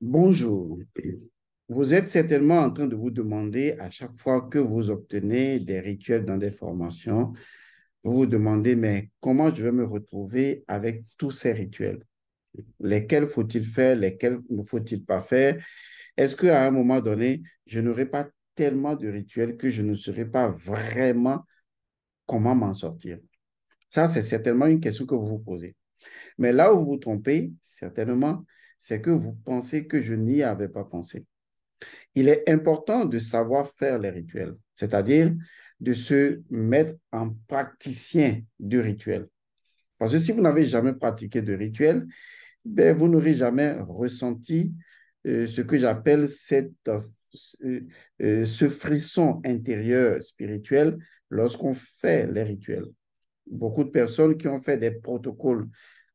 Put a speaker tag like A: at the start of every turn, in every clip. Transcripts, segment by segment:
A: Bonjour. Vous êtes certainement en train de vous demander à chaque fois que vous obtenez des rituels dans des formations, vous vous demandez, mais comment je vais me retrouver avec tous ces rituels? Lesquels faut-il faire? Lesquels ne faut-il pas faire? Est-ce qu'à un moment donné, je n'aurai pas tellement de rituels que je ne saurais pas vraiment comment m'en sortir? Ça, c'est certainement une question que vous vous posez. Mais là où vous vous trompez, certainement, c'est que vous pensez que je n'y avais pas pensé. Il est important de savoir faire les rituels, c'est-à-dire de se mettre en praticien de rituels. Parce que si vous n'avez jamais pratiqué de rituel, ben, vous n'aurez jamais ressenti ce que j'appelle ce frisson intérieur spirituel lorsqu'on fait les rituels. Beaucoup de personnes qui ont fait des protocoles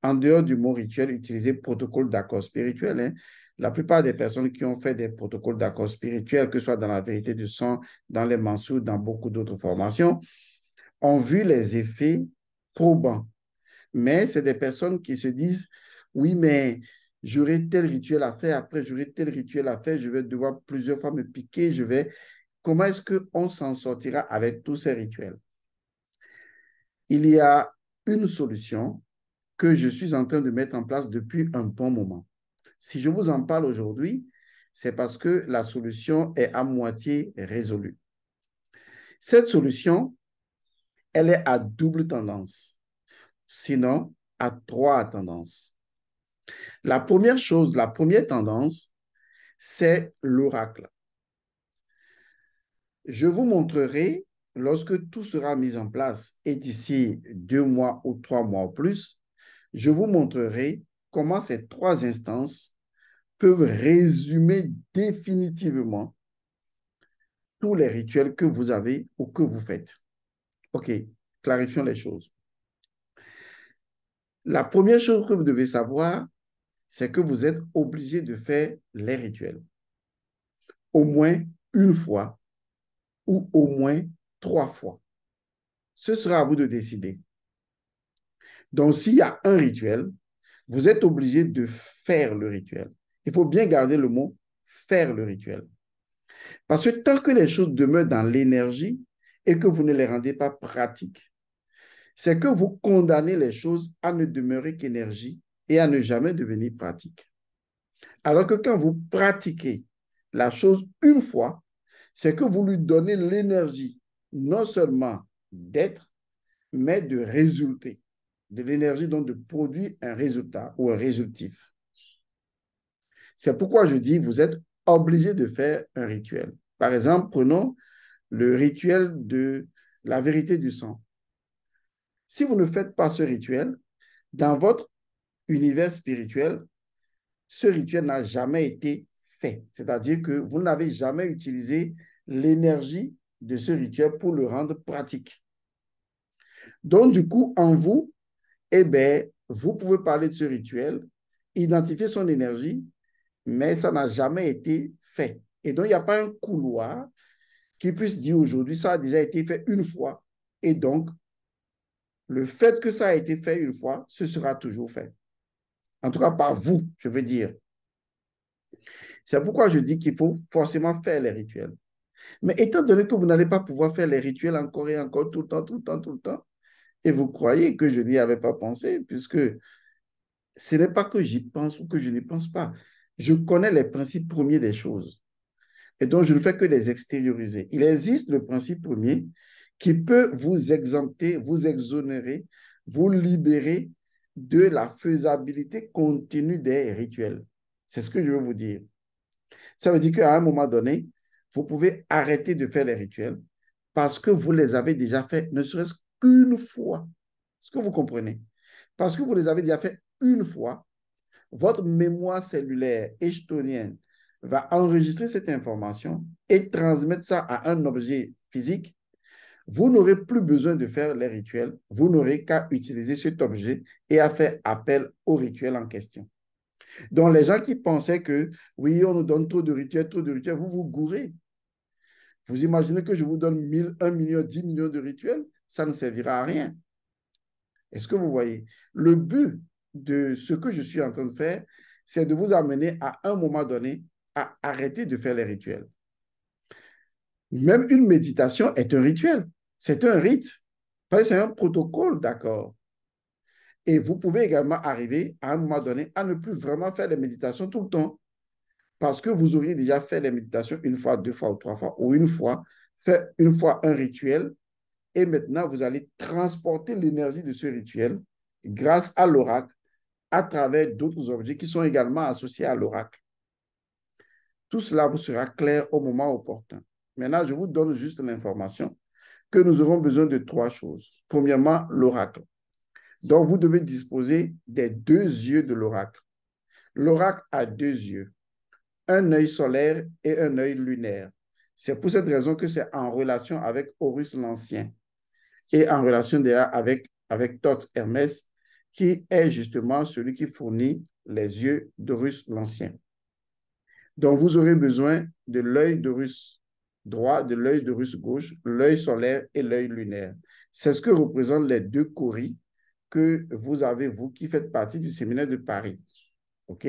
A: en dehors du mot rituel, utiliser protocole d'accord spirituel. Hein. La plupart des personnes qui ont fait des protocoles d'accord spirituel, que ce soit dans la vérité du sang, dans les mansous, dans beaucoup d'autres formations, ont vu les effets probants. Mais c'est des personnes qui se disent, oui, mais j'aurai tel rituel à faire, après j'aurai tel rituel à faire, je vais devoir plusieurs fois me piquer, je vais... Comment est-ce qu'on s'en sortira avec tous ces rituels? Il y a une solution que je suis en train de mettre en place depuis un bon moment. Si je vous en parle aujourd'hui, c'est parce que la solution est à moitié résolue. Cette solution, elle est à double tendance, sinon à trois tendances. La première chose, la première tendance, c'est l'oracle. Je vous montrerai, lorsque tout sera mis en place, et d'ici 2 mois ou 3 mois ou plus, je vous montrerai comment ces trois instances peuvent résumer définitivement tous les rituels que vous avez ou que vous faites. OK, clarifions les choses. La première chose que vous devez savoir, c'est que vous êtes obligé de faire les rituels au moins une fois ou au moins 3 fois. Ce sera à vous de décider. Donc, s'il y a un rituel, vous êtes obligé de faire le rituel. Il faut bien garder le mot faire le rituel. Parce que tant que les choses demeurent dans l'énergie et que vous ne les rendez pas pratiques, c'est que vous condamnez les choses à ne demeurer qu'énergie et à ne jamais devenir pratique. Alors que quand vous pratiquez la chose une fois, c'est que vous lui donnez l'énergie non seulement d'être, mais de résulter. De l'énergie donc de produire un résultat ou un résultif. C'est pourquoi je dis, vous êtes obligé de faire un rituel. Par exemple, prenons le rituel de la vérité du sang. Si vous ne faites pas ce rituel, dans votre univers spirituel, ce rituel n'a jamais été fait. C'est-à-dire que vous n'avez jamais utilisé l'énergie de ce rituel pour le rendre pratique. Donc, du coup, en vous, eh bien, vous pouvez parler de ce rituel, identifier son énergie, mais ça n'a jamais été fait. Et donc, il n'y a pas un couloir qui puisse dire aujourd'hui, ça a déjà été fait une fois. Et donc, le fait que ça a été fait une fois, ce sera toujours fait. En tout cas, par vous, je veux dire. C'est pourquoi je dis qu'il faut forcément faire les rituels. Mais étant donné que vous n'allez pas pouvoir faire les rituels encore et encore tout le temps, tout le temps, tout le temps, et vous croyez que je n'y avais pas pensé, puisque ce n'est pas que j'y pense ou que je n'y pense pas. Je connais les principes premiers des choses. Et donc, je ne fais que les extérioriser. Il existe le principe premier qui peut vous exempter, vous exonérer, vous libérer de la faisabilité continue des rituels. C'est ce que je veux vous dire. Ça veut dire qu'à un moment donné, vous pouvez arrêter de faire les rituels parce que vous les avez déjà faits, ne serait-ce qu'une fois. Est-ce que vous comprenez? Parce que vous les avez déjà fait une fois, votre mémoire cellulaire échtonienne va enregistrer cette information et transmettre ça à un objet physique. Vous n'aurez plus besoin de faire les rituels, vous n'aurez qu'à utiliser cet objet et à faire appel au rituel en question. Donc, les gens qui pensaient que, oui, on nous donne trop de rituels, vous vous gourrez. Vous imaginez que je vous donne 1000, 1 million, 10 millions de rituels, ça ne servira à rien. Est-ce que vous voyez? Le but de ce que je suis en train de faire, c'est de vous amener à un moment donné à arrêter de faire les rituels. Même une méditation est un rituel. C'est un rite. C'est un protocole, d'accord. Et vous pouvez également arriver à un moment donné à ne plus vraiment faire les méditations tout le temps parce que vous auriez déjà fait les méditations une fois, deux fois ou trois fois ou une fois, fait une fois un rituel et maintenant vous allez transporter l'énergie de ce rituel grâce à l'oracle à travers d'autres objets qui sont également associés à l'oracle. Tout cela vous sera clair au moment opportun. Maintenant, je vous donne juste l'information que nous aurons besoin de trois choses. Premièrement, l'oracle. Donc, vous devez disposer des deux yeux de l'oracle. L'oracle a deux yeux, un œil solaire et un œil lunaire. C'est pour cette raison que c'est en relation avec Horus l'Ancien et en relation d'ailleurs avec Thoth Hermès, qui est justement celui qui fournit les yeux d'Horus l'Ancien. Donc, vous aurez besoin de l'œil d'Horus droit, de l'œil d'Horus gauche, l'œil solaire et l'œil lunaire. C'est ce que représentent les deux coris que vous avez, vous, qui faites partie du séminaire de Paris. OK?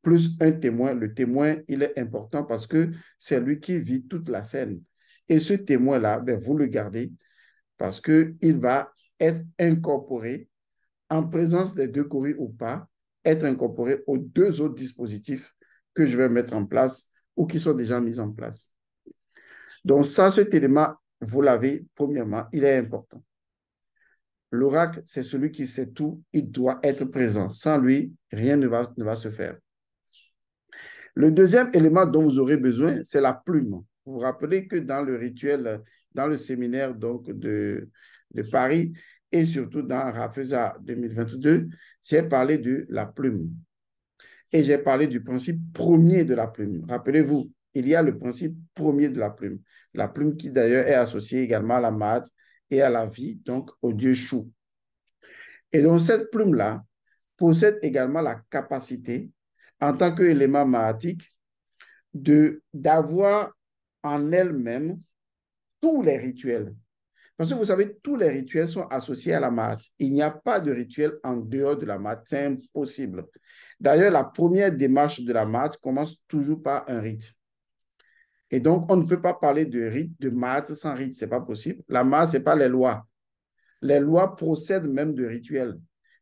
A: Plus un témoin. Le témoin, il est important parce que c'est lui qui vit toute la scène. Et ce témoin-là, ben, vous le gardez parce qu'il va être incorporé en présence des deux coris ou pas, être incorporé aux deux autres dispositifs que je vais mettre en place ou qui sont déjà mis en place. Donc ça, cet élément, vous l'avez, premièrement, il est important. L'oracle, c'est celui qui sait tout, il doit être présent. Sans lui, rien ne va se faire. Le deuxième élément dont vous aurez besoin, c'est la plume. Vous vous rappelez que dans le rituel, dans le séminaire donc, de Paris et surtout dans Rafeza 2022, j'ai parlé de la plume. Et j'ai parlé du principe premier de la plume. Rappelez-vous, il y a le principe premier de la plume qui d'ailleurs est associée également à la Maat et à la vie, donc au dieu Chou. Et donc cette plume-là possède également la capacité, en tant qu'élément maatique, d'avoir en elle-même tous les rituels. Parce que vous savez, tous les rituels sont associés à la Maat. Il n'y a pas de rituel en dehors de la Maat. C'est impossible. D'ailleurs, la première démarche de la Maat commence toujours par un rite. Et donc, on ne peut pas parler de rite, de Maat sans rite. Ce n'est pas possible. La Maat, ce n'est pas les lois. Les lois procèdent même de rituels.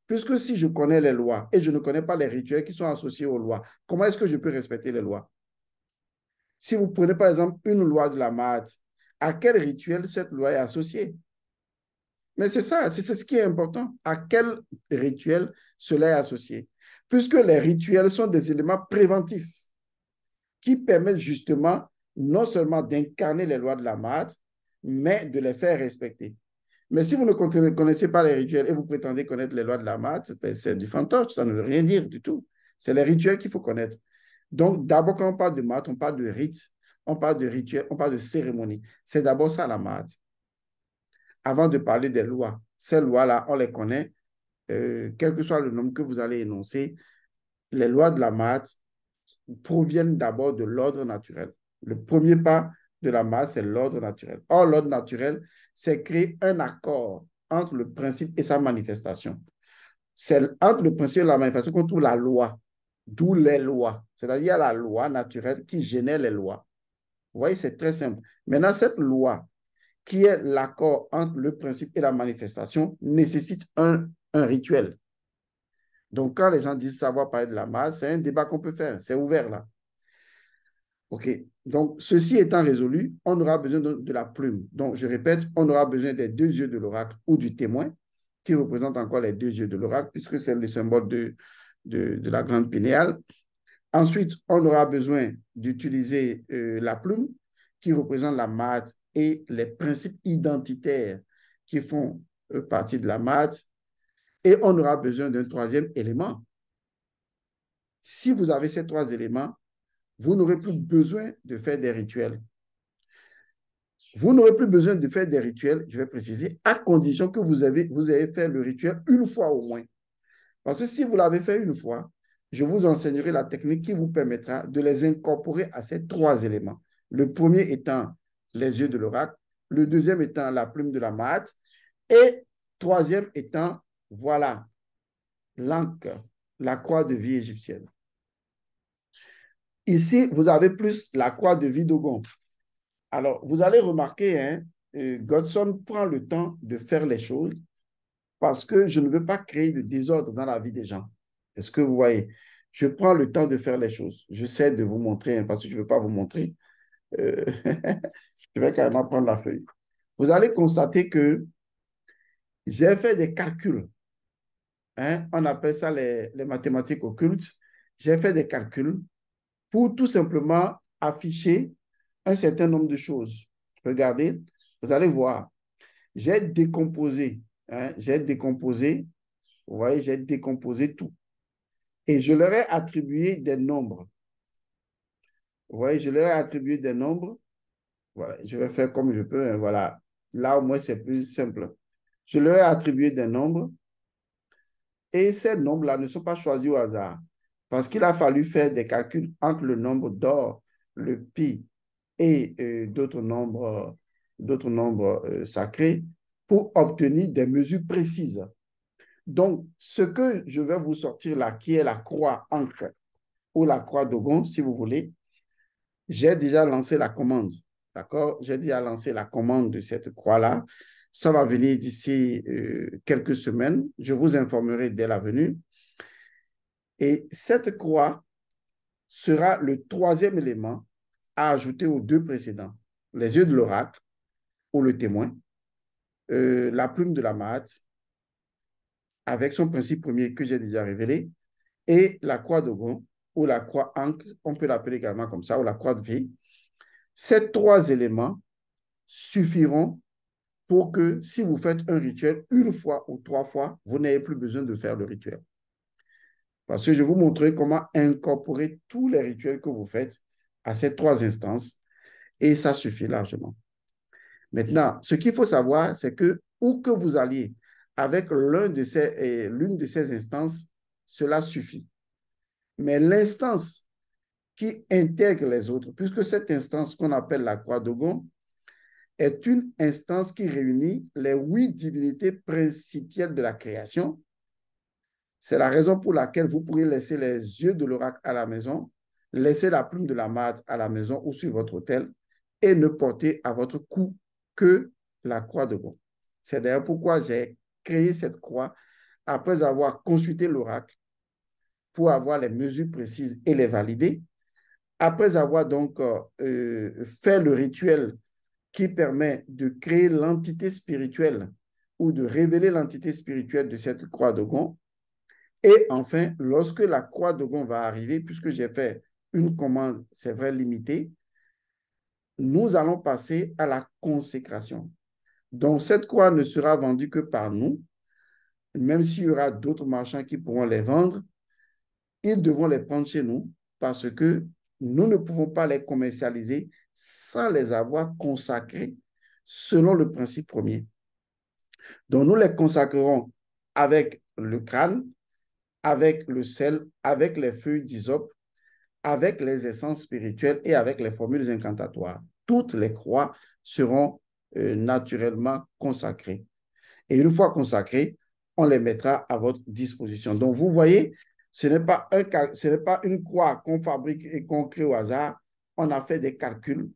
A: Puisque si je connais les lois et je ne connais pas les rituels qui sont associés aux lois, comment est-ce que je peux respecter les lois? Si vous prenez par exemple une loi de la Maat, à quel rituel cette loi est associée? Mais c'est ça, c'est ce qui est important. À quel rituel cela est associé? Puisque les rituels sont des éléments préventifs qui permettent justement non seulement d'incarner les lois de la Maat, mais de les faire respecter. Mais si vous ne connaissez pas les rituels et vous prétendez connaître les lois de la Maat, ben c'est du fantoche, ça ne veut rien dire du tout. C'est les rituels qu'il faut connaître. Donc, d'abord, quand on parle de Maat, on parle de rite, on parle de rituel, on parle de cérémonie. C'est d'abord ça la Maat. Avant de parler des lois, ces lois-là, on les connaît, quel que soit le nom que vous allez énoncer, les lois de la Maat proviennent d'abord de l'ordre naturel. Le premier pas de la Maat, c'est l'ordre naturel. Or, l'ordre naturel, c'est créer un accord entre le principe et sa manifestation. C'est entre le principe et la manifestation qu'on trouve la loi, d'où les lois. C'est-à-dire la loi naturelle qui génère les lois. Vous voyez, c'est très simple. Maintenant, cette loi, qui est l'accord entre le principe et la manifestation, nécessite un rituel. Donc, quand les gens disent savoir parler de la masse, c'est un débat qu'on peut faire. C'est ouvert là. OK. Donc, ceci étant résolu, on aura besoin de la plume. Donc, je répète, on aura besoin des deux yeux de l'oracle ou du témoin, qui représente encore les deux yeux de l'oracle, puisque c'est le symbole de la glande pinéale. Ensuite, on aura besoin d'utiliser la plume, qui représente la maths et les principes identitaires qui font partie de la maths. Et on aura besoin d'un troisième élément. Si vous avez ces trois éléments, vous n'aurez plus besoin de faire des rituels. Vous n'aurez plus besoin de faire des rituels, je vais préciser, à condition que vous ayez fait le rituel une fois au moins. Parce que si vous l'avez fait une fois, je vous enseignerai la technique qui vous permettra de les incorporer à ces trois éléments. Le premier étant les yeux de l'oracle, le deuxième étant la plume de la Maat, et troisième étant, voilà, l'encre, la croix de vie égyptienne. Ici, vous avez plus la croix de vie Dogon. Alors, vous allez remarquer, hein, Godson prend le temps de faire les choses parce que je ne veux pas créer de désordre dans la vie des gens. Est-ce que vous voyez? Je prends le temps de faire les choses. J'essaie de vous montrer, hein, parce que je ne veux pas vous montrer. Euh, je vais carrément prendre la feuille. Vous allez constater que j'ai fait des calculs. Hein, on appelle ça les mathématiques occultes. J'ai fait des calculs pour tout simplement afficher un certain nombre de choses. Regardez, vous allez voir. J'ai décomposé, hein, vous voyez, j'ai décomposé tout. Et je leur ai attribué des nombres. Vous voyez, je leur ai attribué des nombres. Voilà, je vais faire comme je peux, hein, voilà. Là, au moins, c'est plus simple. Je leur ai attribué des nombres et ces nombres-là ne sont pas choisis au hasard parce qu'il a fallu faire des calculs entre le nombre d'or, le pi et d'autres nombres sacrés pour obtenir des mesures précises. Donc, ce que je vais vous sortir là, qui est la croix ancre ou la croix Dogon, si vous voulez, j'ai déjà lancé la commande. D'accord? J'ai déjà lancé la commande de cette croix-là. Ça va venir d'ici quelques semaines. Je vous informerai dès la venue. Et cette croix sera le troisième élément à ajouter aux deux précédents. Les yeux de l'oracle ou le témoin, la plume de la Maat, avec son principe premier que j'ai déjà révélé, et la croix d'Ogon, ou la croix Ankh, on peut l'appeler également comme ça, ou la croix de vie. Ces trois éléments suffiront pour que si vous faites un rituel une fois ou trois fois, vous n'ayez plus besoin de faire le rituel. Parce que je vous montrerai comment incorporer tous les rituels que vous faites à ces trois instances et ça suffit largement. Maintenant, ce qu'il faut savoir, c'est que où que vous alliez avec l'une de ces instances, cela suffit. Mais l'instance qui intègre les autres, puisque cette instance qu'on appelle la croix d'Ogon est une instance qui réunit les 8 divinités principielles de la création. C'est la raison pour laquelle vous pourrez laisser les yeux de l'oracle à la maison, laisser la plume de la Maat à la maison ou sur votre autel et ne porter à votre cou que la croix de Gon. C'est d'ailleurs pourquoi j'ai créé cette croix après avoir consulté l'oracle pour avoir les mesures précises et les valider. Après avoir donc fait le rituel qui permet de créer l'entité spirituelle ou de révéler l'entité spirituelle de cette croix de Gon. Et enfin, lorsque la croix de Gon va arriver, puisque j'ai fait une commande, c'est vrai, limitée, nous allons passer à la consécration. Donc, cette croix ne sera vendue que par nous, même s'il y aura d'autres marchands qui pourront les vendre, ils devront les prendre chez nous parce que nous ne pouvons pas les commercialiser sans les avoir consacrés selon le principe premier. Donc, nous les consacrerons avec le crâne, avec le sel, avec les feuilles d'hysope, avec les essences spirituelles et avec les formules incantatoires. Toutes les croix seront naturellement consacrées. Et une fois consacrées, on les mettra à votre disposition. Donc, vous voyez, ce n'est pas une croix qu'on fabrique et qu'on crée au hasard. On a fait des calculs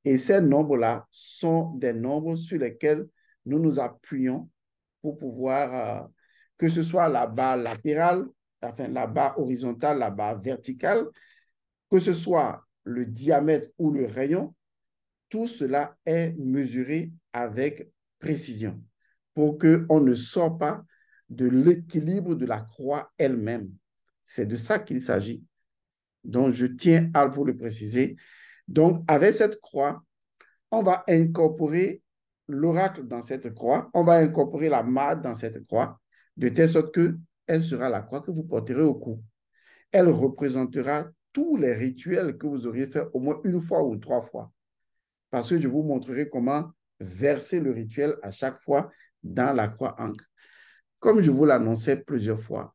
A: et ces nombres-là sont des nombres sur lesquels nous nous appuyons pour pouvoir, que ce soit la barre latérale, enfin la barre horizontale, la barre verticale, que ce soit le diamètre ou le rayon, tout cela est mesuré avec précision pour qu'on ne sorte pas de l'équilibre de la croix elle-même. C'est de ça qu'il s'agit. Donc, je tiens à vous le préciser. Donc, avec cette croix, on va incorporer l'oracle dans cette croix, on va incorporer la Maat dans cette croix, de telle sorte qu'elle sera la croix que vous porterez au cou. Elle représentera tous les rituels que vous auriez fait au moins une fois ou trois fois. Parce que je vous montrerai comment verser le rituel à chaque fois dans la croix ancre. Comme je vous l'annonçais plusieurs fois,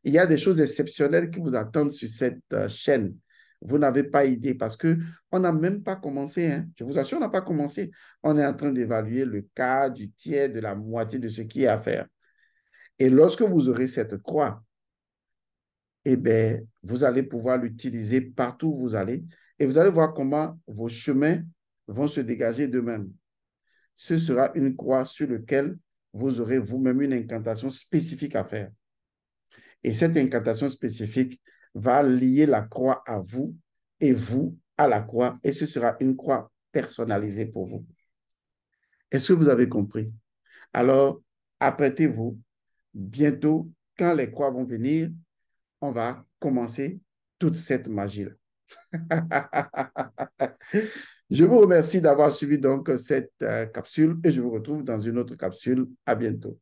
A: il y a des choses exceptionnelles qui vous attendent sur cette chaîne. Vous n'avez pas idée parce qu'on n'a même pas commencé. Hein. Je vous assure, on n'a pas commencé. On est en train d'évaluer le quart, du tiers, de la moitié de ce qui est à faire. Et lorsque vous aurez cette croix, eh bien, vous allez pouvoir l'utiliser partout où vous allez et vous allez voir comment vos chemins vont se dégager d'eux-mêmes. Ce sera une croix sur laquelle vous aurez vous-même une incantation spécifique à faire. Et cette incantation spécifique va lier la croix à vous et vous à la croix. Et ce sera une croix personnalisée pour vous. Est-ce que vous avez compris? Alors, apprêtez-vous. Bientôt, quand les croix vont venir, on va commencer toute cette magie-là. Je vous remercie d'avoir suivi donc cette capsule et je vous retrouve dans une autre capsule. À bientôt.